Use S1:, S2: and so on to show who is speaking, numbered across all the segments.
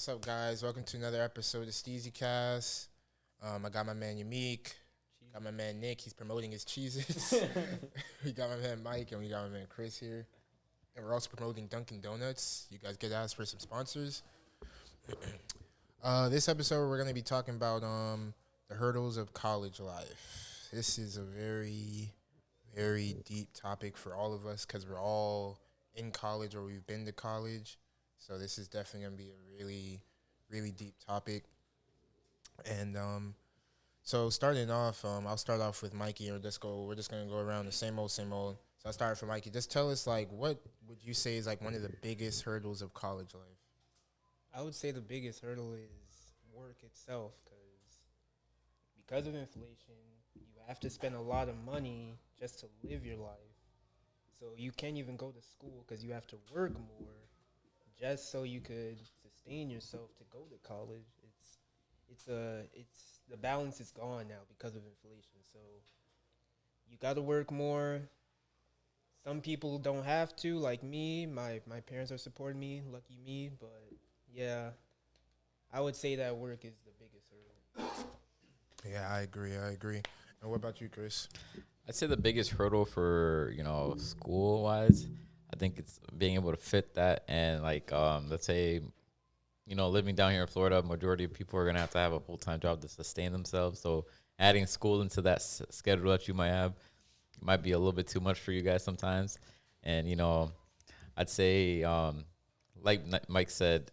S1: What's up, guys? Welcome to another episode of SteezyCast. I got my man Yamik. Got my man Nick. He's promoting his cheeses. We got my man Mike, and we got my man Chris here. And we're also promoting Dunkin' Donuts. You guys get asked for some sponsors. This episode, we're going to be talking about the hurdles of college life. This is a very, very deep topic for all of us because we're all in college or we've been to college. So this is definitely going to be a really, really deep topic. And so starting off, I'll start off with Mikey, or we're just going to go around the same old, same old. So I'll start from Mikey. Just tell us, like, what would you say is, like, one of the biggest hurdles of college life?
S2: I would say the biggest hurdle is work itself, because of inflation, you have to spend a lot of money just to live your life. So you can't even go to school because you have to work more just so you could sustain yourself to go to college. It's the balance is gone now because of inflation. So you got to work more. Some people don't have to, like me. My parents are supporting me, lucky me, but yeah, I would say that work is the biggest hurdle.
S1: Yeah, I agree. And what about you, Chris?
S3: I'd say the biggest hurdle for, school wise, I think it's being able to fit that. And like, let's say, living down here in Florida, majority of people are going to have a full-time job to sustain themselves. So adding school into that schedule that you might have might be a little bit too much for you guys sometimes. And, I'd say, like Mike said,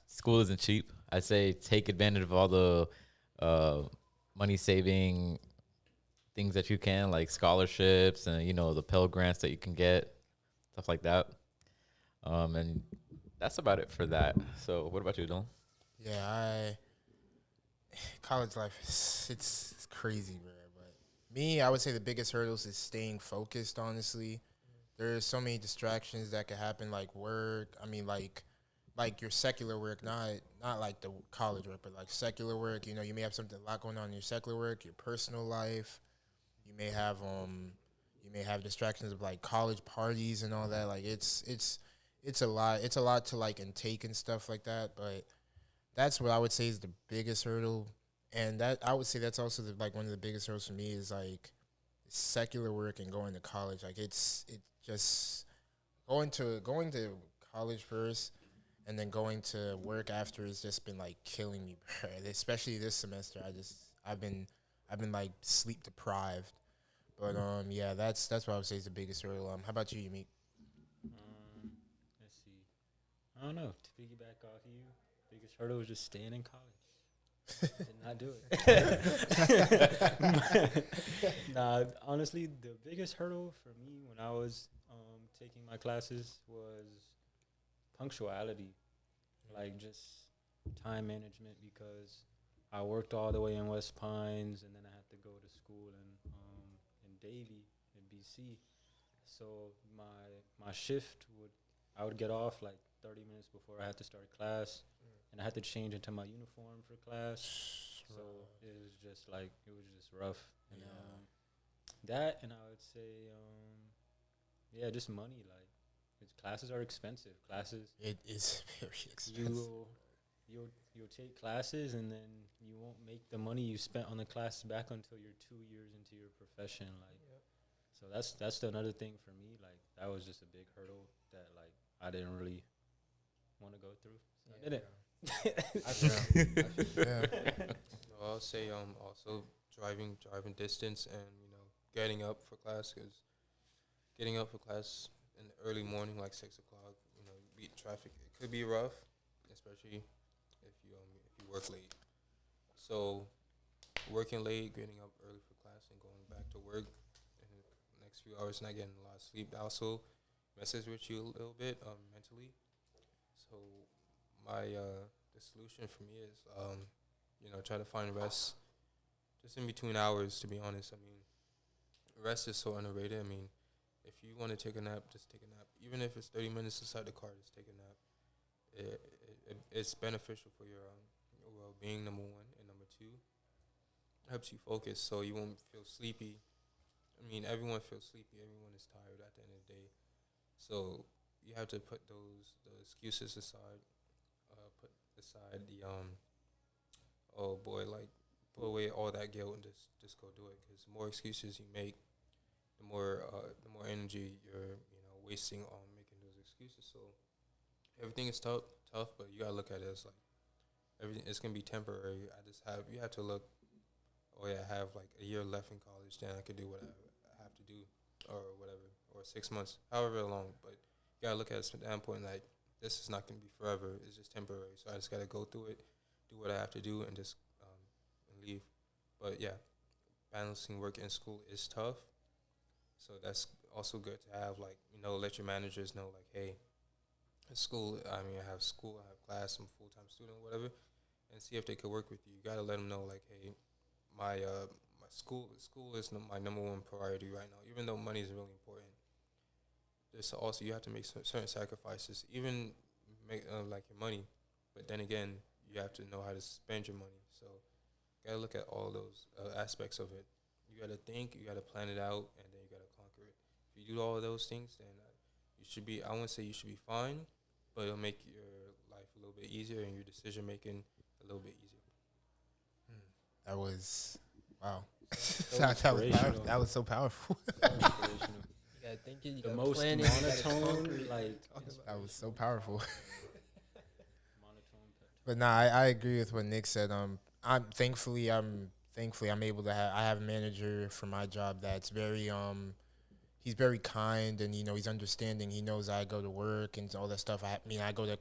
S3: school isn't cheap. I'd say take advantage of all the money saving things that you can, like scholarships and, the Pell Grants that you can get, stuff like that. And that's about it for that. So what about you, Dylan?
S1: Yeah, college life it's crazy, bro. But me, I would say the biggest hurdles is staying focused. Honestly, there's so many distractions that could happen, like work. I mean, like your secular work, not like the college work, but like secular work. You may have a lot going on in your secular work, your personal life. You may have distractions of like college parties and all that. Like it's a lot. It's a lot to like intake and stuff like that. But that's what I would say is the biggest hurdle, and that I would say that's also like one of the biggest hurdles for me is like secular work and going to college. Like it's just going to college first and then going to work after has just been like killing me, bro. Especially this semester. I've been like sleep deprived. But yeah, that's what I would say is the biggest hurdle. How about you, Yamik?
S4: Let's see. I don't know. To piggyback off you, biggest hurdle was just staying in college. Did not do it. Nah, honestly, the biggest hurdle for me when I was taking my classes was punctuality, like just time management, because I worked all the way in West Pines and then I had to go to school in Davie in BC. So my shift I would get off like 30 minutes before I had to start class, and I had to change into my uniform for class. So it was just rough. And that, and I would say just money. Like, classes are expensive.
S1: It is very expensive.
S4: You'll take classes and then you won't make the money you spent on the classes back until you're 2 years into your profession. So that's another thing for me. Like, that was just a big hurdle that like I didn't really want to go through. So I did it.
S2: I feel
S1: Yeah.
S5: I'll say also driving distance and getting up for class, because getting up for class in the early morning, like 6 o'clock, beat traffic, it could be rough, especially if you work late. So working late, getting up early for class, and going back to work in the next few hours, not getting a lot of sleep also messes with you a little bit mentally. So the solution for me is try to find rest just in between hours. To be honest, I mean, rest is so underrated. I mean, if you want to take a nap, just take a nap. Even if it's 30 minutes inside the car, just take a nap. It's beneficial for your well-being, number one. And number two, it helps you focus so you won't feel sleepy. I mean, everyone feels sleepy. Everyone is tired at the end of the day. So you have to put the excuses aside, put aside the oh boy, like put away all that guilt and just go do it. Because the more excuses you make, the more energy you're wasting on making those excuses. So everything is tough, but you gotta look at it as like everything. It's gonna be temporary. You have to look. Oh yeah, I have like a year left in college. Then I could do what I have to do, or whatever, or 6 months, however long. But you gotta look at it from that point like this is not gonna be forever. It's just temporary. So I just gotta go through it, do what I have to do, and just and leave. But yeah, balancing work and school is tough. So that's also good to have, like, let your managers know, like, hey, at school, I have school, I have class, I'm a full-time student, whatever, and see if they could work with you. You got to let them know, like, hey, my school is my number one priority right now, even though money is really important. There's also, you have to make certain sacrifices, even make, like, your money, but then again, you have to know how to spend your money. So you got to look at all those aspects of it. You got to think, you got to plan it out, and then you got to conquer it. If you do all of those things, then you should be, I wouldn't say you should be fine, but it'll make your life a little bit easier and your decision making a little bit easier.
S1: That was, wow.
S4: Inspirational.
S1: That was so powerful.
S4: Inspirational.
S2: You gotta think it. You
S4: The
S2: gotta
S4: most
S2: plan it. You gotta
S4: monotone,
S2: conquer it.
S4: like
S1: That was so powerful.
S4: monotone.
S1: But nah, I agree with what Nick said. I'm thankfully I'm able to I have a manager for my job that's very he's very kind, and he's understanding. He knows I go to work and all that stuff. I go to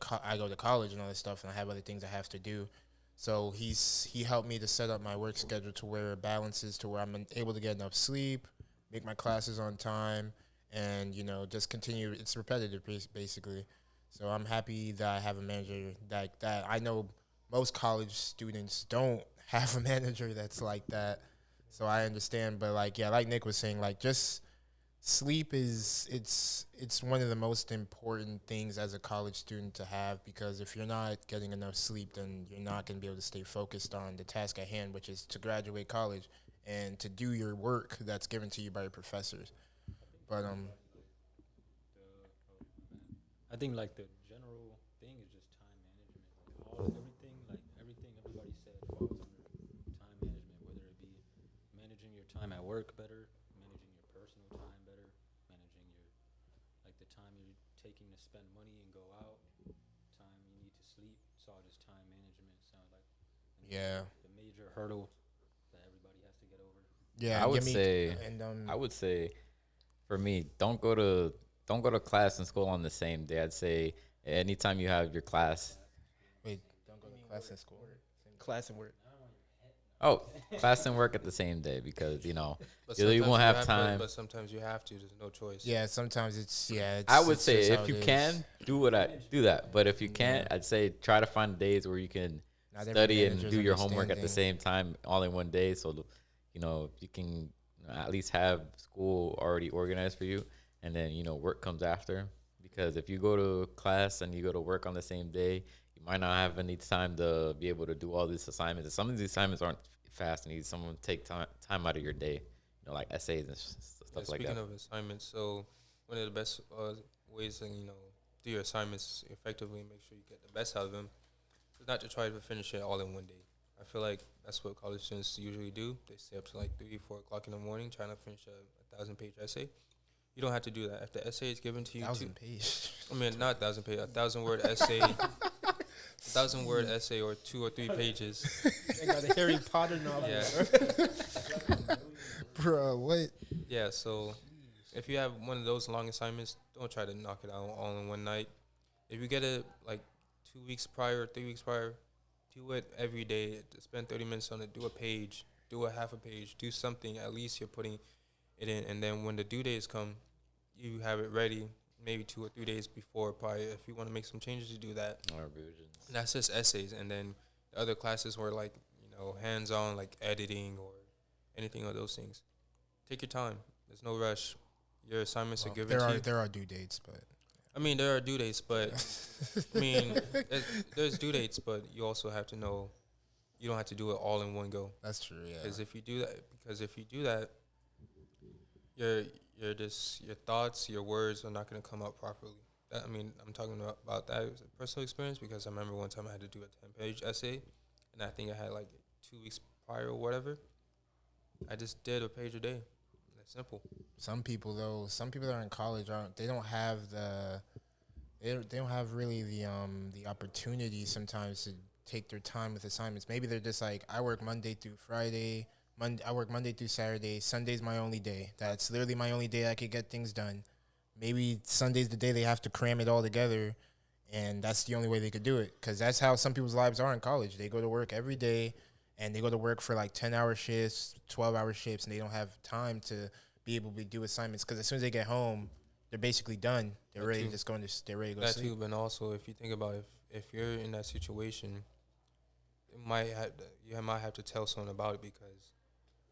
S1: college and all that stuff, and I have other things I have to do. So he helped me to set up my work schedule to where it balances to where I'm able to get enough sleep, make my classes on time, and just continue. It's repetitive basically. So I'm happy that I have a manager that I know most college students don't have a manager that's like that. So I understand, but like Nick was saying, like just sleep it's one of the most important things as a college student to have, because if you're not getting enough sleep, then you're not going to be able to stay focused on the task at hand, which is to graduate college and to do your work that's given to you by your professors. But
S4: I think like the general thing is just time management. Everything everybody said falls under time management, whether it be managing your time at work better, managing your personal time better, managing the time you're taking to spend money and go out, time you need to sleep. It's all just time management. Sounds like the major hurdle that everybody has to get over.
S1: yeah,
S3: I would
S1: Yamik,
S3: say,
S1: and
S3: for me, don't go to class and school on the same day. I'd say anytime you have your class.
S1: wait, don't go to class in school.
S2: Class and work.
S3: Oh, class and work at the same day, because
S5: But
S3: you
S5: sometimes
S3: won't have
S5: but
S3: time.
S5: But sometimes you have to. There's no choice.
S1: Yeah, sometimes it's
S3: I would
S1: it's
S3: say
S1: just how
S3: if
S1: it
S3: you
S1: is.
S3: can do that, but if you can't, I'd say try to find days where you can
S1: Not every
S3: study and
S1: manager's
S3: do your homework at the
S1: understanding.
S3: same time, all in one day. So you can at least have school already organized for you, and then work comes after. Because if you go to class and you go to work on the same day, you might not have any time to be able to do all these assignments. And some of these assignments aren't fast, and need someone to take time out of your day, like essays and stuff like that.
S5: Speaking of assignments, so one of the best ways to do your assignments effectively and make sure you get the best out of them is not to try to finish it all in one day. I feel like that's what college students usually do. They stay up to like 3, 4 o'clock in the morning trying to finish a 1,000-page essay. You don't have to do that. If the essay is given to you,
S1: 1,000 page.
S5: not 1,000 page, 1,000-word essay, 1,000-word essay, or 2 or 3 pages.
S2: They got a Harry Potter novel.
S5: Yeah.
S1: Bro, what?
S5: Yeah, so if you have one of those long assignments, don't try to knock it out all in one night. If you get it like 2 weeks prior or 3 weeks prior, do it every day. Spend 30 minutes on it. Do a page. Do a half a page. Do something. At least you're putting it in. And then when the due days come, you have it ready maybe 2 or 3 days before. Probably if you want to make some changes, you do that.
S3: Or revisions.
S5: And that's just essays. And then the other classes were like, hands-on, like editing or anything of those things. Take your time. There's no rush. Your assignments are given to you.
S1: There are due dates, but
S5: There are due dates, but there's due dates, but you also have to know you don't have to do it all in one go.
S1: that's true. Yeah.
S5: Because if you do that, your thoughts, your words are not going to come out properly. that, I mean, I'm talking about that as a personal experience because I remember one time I had to do a 10-page essay, and I think I had like 2 weeks prior or whatever. I just did a page a day. That's simple.
S1: Some people though, some people that are in college aren't. They don't have they don't have really the opportunity sometimes to take their time with assignments. Maybe they're just like, I work Monday through Friday. I work Monday through Saturday. Sunday's my only day. That's literally my only day I could get things done. Maybe Sunday's the day they have to cram it all together, and that's the only way they could do it. Because that's how some people's lives are in college. They go to work every day, and they go to work for like 10-hour shifts, 12-hour shifts, and they don't have time to be able to do assignments. Because as soon as they get home, they're basically done. They're
S5: That
S1: ready to
S5: too.
S1: just go into, they're ready to go
S5: That
S1: sleep.
S5: too, but also if you think about if you're in that situation, you might have to tell someone about it because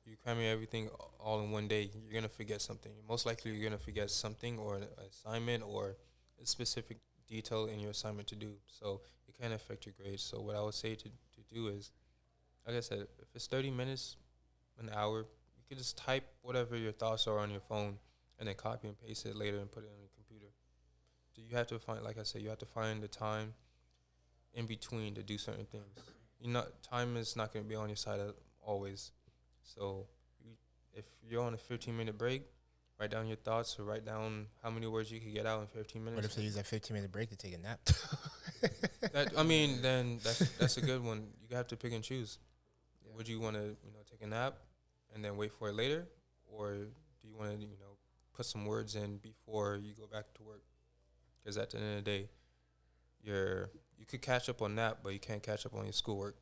S5: you cramming everything all in one day. You're gonna forget something. Most likely, you're gonna forget something or an assignment or a specific detail in your assignment to do. So it can affect your grades. So what I would say to do is, like I said, if it's 30 minutes, an hour, you could just type whatever your thoughts are on your phone and then copy and paste it later and put it on your computer. So you have to find, like I said, you have to find the time in between to do certain things. Time is not going to be on your side always. So if you're on a 15-minute break, write down your thoughts or write down how many words you can get out in 15 minutes.
S1: What if they use that 15-minute break to take a nap?
S5: Then that's a good one. You have to pick and choose. Yeah. Would you want to take a nap and then wait for it later, or do you want to put some words in before you go back to work? Because at the end of the day, you could catch up on that, but you can't catch up on your schoolwork.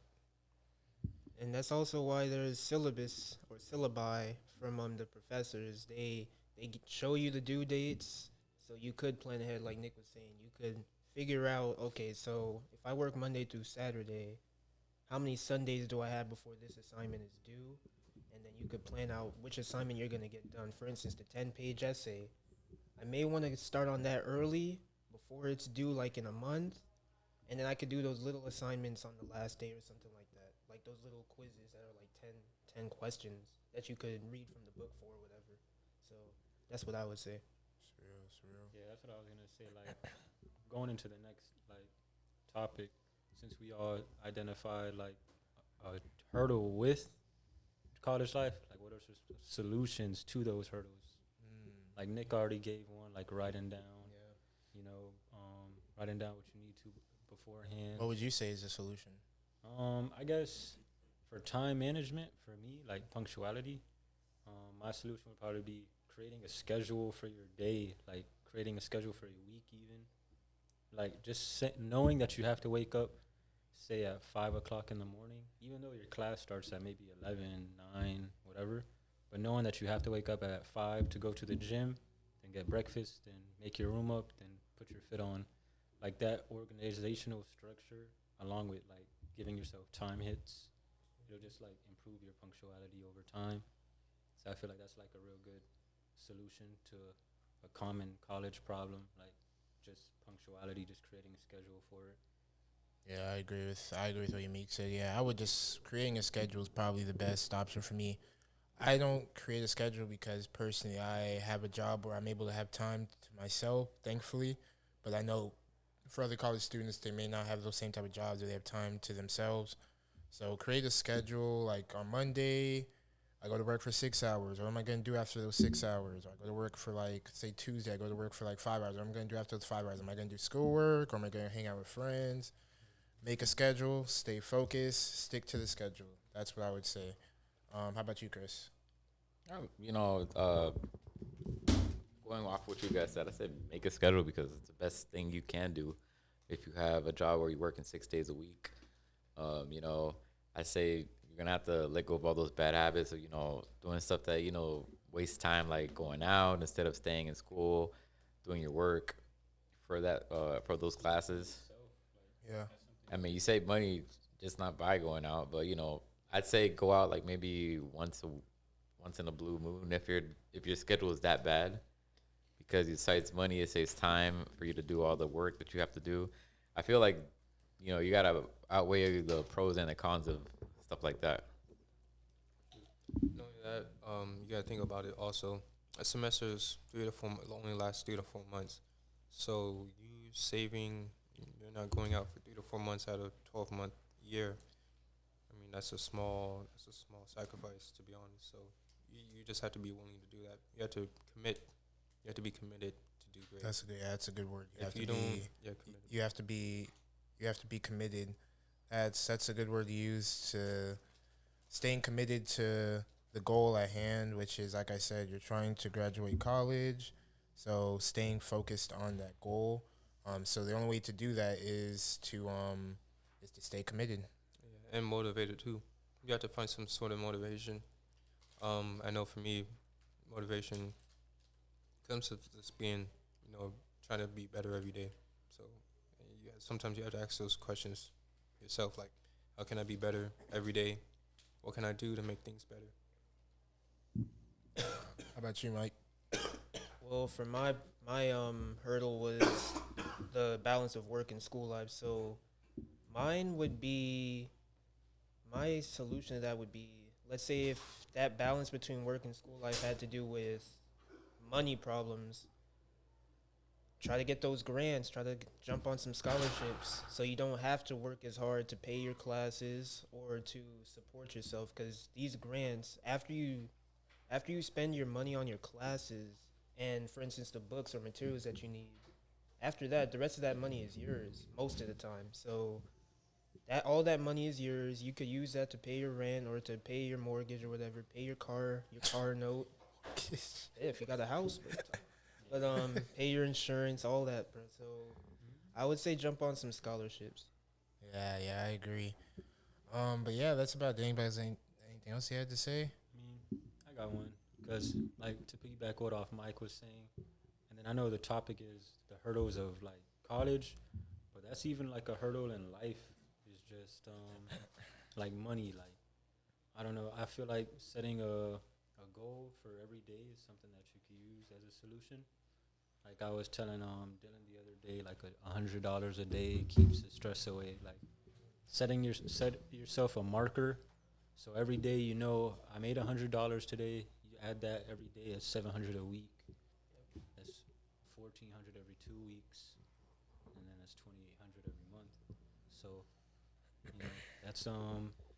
S2: And that's also why there's syllabus or syllabi from the professors. They show you the due dates, so you could plan ahead. Like Nick was saying, you could figure out, okay, so if I work Monday through Saturday, how many Sundays do I have before this assignment is due? And then you could plan out which assignment you're gonna get done. For instance, the 10-page essay, I may want to start on that early before it's due, like in a month, and then I could do those little assignments on the last day or something like that, like those little quizzes that are like 10 questions that you could read from the book for or whatever. So that's what I would say.
S1: Surreal.
S4: Yeah, that's what I was gonna say. Like going into the next like topic, since we all identified like a hurdle with college life, like what are solutions to those hurdles? Like Nick already gave one, like writing down, writing down what you need to beforehand.
S1: What would you say is the solution?
S4: I guess for time management, for me, like punctuality, my solution would probably be creating a schedule for your day, like creating a schedule for your week even. Like just knowing that you have to wake up, say at 5 o'clock in the morning, even though your class starts at maybe 11, 9, whatever. But knowing that you have to wake up at 5 to go to the gym, then get breakfast, then make your room up, then put your fit on. Like that organizational structure, along with like giving yourself time hits, it'll just like improve your punctuality over time. So I feel like that's like a real good solution to a common college problem, like just punctuality, just creating a schedule for it.
S1: Yeah, I agree with what Yamik said. Yeah, I would just creating a schedule is probably the best option for me. I don't create a schedule because personally I have a job where I'm able to have time to myself, thankfully. But I know for other college students, they may not have those same type of jobs where they have time to themselves. So create a schedule. Like on Monday, I go to work for 6 hours. What am I going to do after those 6 hours? I go to work for like, say Tuesday, I go to work for like 5 hours. What am I going to do after those 5 hours? Am I going to do schoolwork or am I going to hang out with friends? Make a schedule, stay focused, stick to the schedule. That's what I would say. How about you, Chris?
S3: Going off what you guys said, I said make a schedule because it's the best thing you can do if you have a job where you're working 6 days a week. I say you're gonna have to let go of all those bad habits of doing stuff that waste time, like going out instead of staying in school, doing your work for for those classes.
S1: Yeah.
S3: I mean, you save money just not by going out, but I'd say go out like maybe once in a blue moon if your schedule is that bad, because it saves money, it saves time for you to do all the work that you have to do. I feel like you gotta outweigh the pros and the cons of stuff like that.
S5: Not only that, you gotta think about it also. A semester is only lasts 3 to 4 months. So you saving, you're not going out for 3 to 4 months out of 12-month year. I mean, that's a small sacrifice, to be honest. So you just have to be willing to do that. You have to commit. You have to be committed to do great.
S1: That's a good word.
S5: If you don't, yeah, committed.
S1: You have to be you have to be committed. That's a good word to use to staying committed to the goal at hand, which is like I said, you're trying to graduate college, so staying focused on that goal. So the only way to do that is to stay committed.
S5: Yeah, and motivated too. You have to find some sort of motivation. I know for me, motivation comes with just being, trying to be better every day. So sometimes you have to ask those questions yourself, like, how can I be better every day? What can I do to make things better?
S1: How about you, Mike?
S2: Well, for my hurdle was the balance of work and school life. So mine would be my solution to that would be, let's say if that balance between work and school life had to do with money problems, try to get those grants, try to jump on some scholarships so you don't have to work as hard to pay your classes or to support yourself, because these grants, after you spend your money on your classes and, for instance, the books or materials that you need, after that, the rest of that money is yours most of the time. So that all that money is yours. You could use that to pay your rent or to pay your mortgage or whatever, pay your car note. Yeah, if you got a house, but pay your insurance, all that, bro. So I would say jump on some scholarships.
S1: Yeah, I agree. But yeah, that's about it. Anybody has anything else you had to say?
S4: I got one. Because, like, to piggyback what off Mike was saying, and then I know the topic is the hurdles of, like, college, but that's even, like, a hurdle in life is just, like, money. Like, I don't know. I feel like setting a goal for every day is something that you could use as a solution. Like I was telling Dylan the other day, like $100 a day keeps the stress away. Like set yourself a marker, so every day I made $100 today. You add that every day, it's $700 a week. That's $1,400 every 2 weeks, and then that's $2,800 every month. So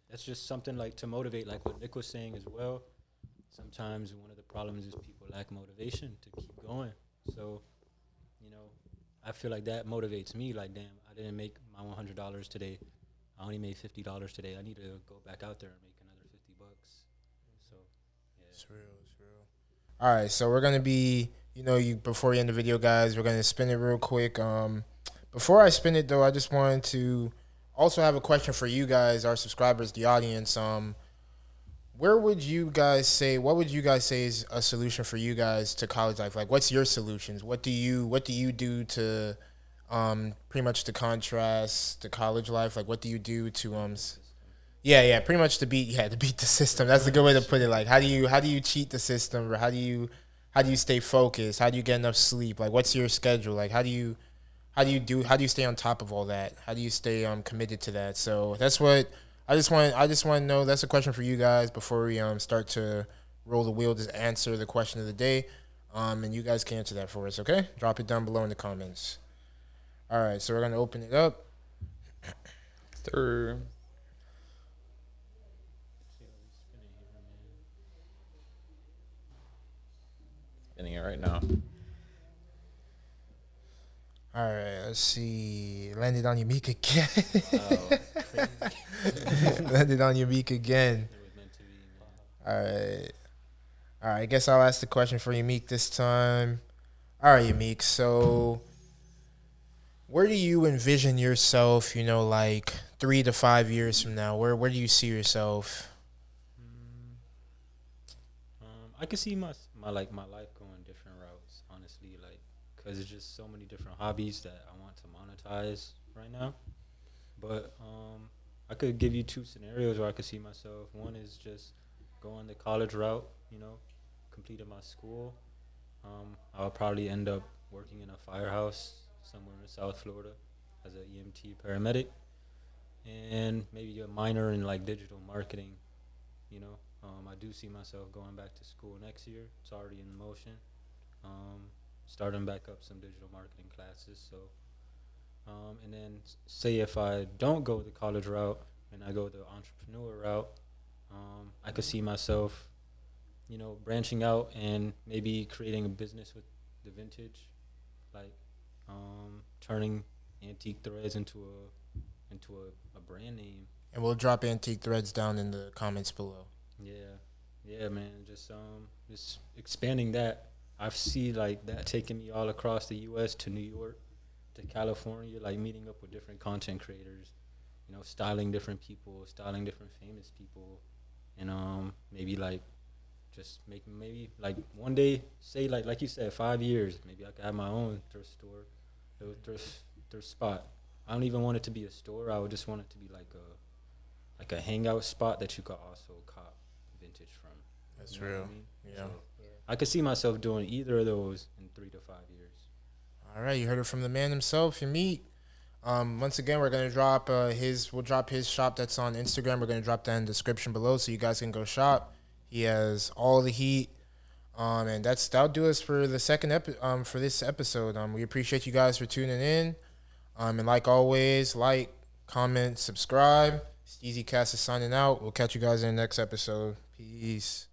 S4: that's just something like to motivate, like what Nick was saying as well. Sometimes one of the problems is people lack motivation to keep going. So, I feel like that motivates me. Like, damn, I didn't make my $100 today. I only made $50 today. I need to go back out there and make another $50. So, yeah.
S1: It's real. All right, so we're gonna be, before we end the video, guys, we're gonna spin it real quick. Before I spin it though, I just wanted to also have a question for you guys, our subscribers, the audience. What would you guys say is a solution for you guys to college life? Like, what's your solutions? What do you do to, pretty much to contrast to college life? Like, what do you do to pretty much to beat the system. That's a good way to put it. Like, how do you cheat the system, or how do you stay focused? How do you get enough sleep? Like, what's your schedule? Like, how do you stay on top of all that? How do you stay committed to that? So that's what I just want to know. That's a question for you guys before we start to roll the wheel to answer the question of the day. And you guys can answer that for us, okay? Drop it down below in the comments. All right, so we're gonna open it up.
S3: Third. Spinning it right now.
S1: All right, let's see. Landed on Yamik again. Landed on Yamik again. All right. I guess I'll ask the question for Yamik this time. All right, Yamik. So, where do you envision yourself? Like 3 to 5 years from now. Where do you see yourself?
S4: I could see my life going different routes, honestly, like, because it's just so many different hobbies that I want to monetize right now. But I could give you two scenarios where I could see myself. One is just going the college route, completing my school. I'll probably end up working in a firehouse somewhere in South Florida as an EMT paramedic, and maybe a minor in like digital marketing. I do see myself going back to school next year. It's already in motion. starting back up some digital marketing classes. So, and then say if I don't go the college route and I go the entrepreneur route, I could see myself, branching out and maybe creating a business with the vintage, like turning antique threads into a brand name.
S1: And we'll drop Antique Threads down in the comments below.
S4: Yeah, man. Just expanding that. I see like that taking me all across the U.S. to New York, to California, like meeting up with different content creators, styling different people, styling different famous people, and maybe like just making maybe like one day, say like you said, 5 years, maybe I could have my own thrift store, thrift spot. I don't even want it to be a store. I would just want it to be like a hangout spot that you could also cop vintage from.
S1: That's
S4: You know what
S1: real.
S4: I mean?
S1: Yeah.
S4: So I could see myself doing either of those in 3 to 5 years.
S1: All right, you heard it from the man himself, Yamik. Once again, we're gonna drop we'll drop his shop that's on Instagram. We're gonna drop that in the description below so you guys can go shop. He has all the heat. And that'll do us for the for this episode. We appreciate you guys for tuning in. And like always, like, comment, subscribe. SteezyCast is signing out. We'll catch you guys in the next episode. Peace.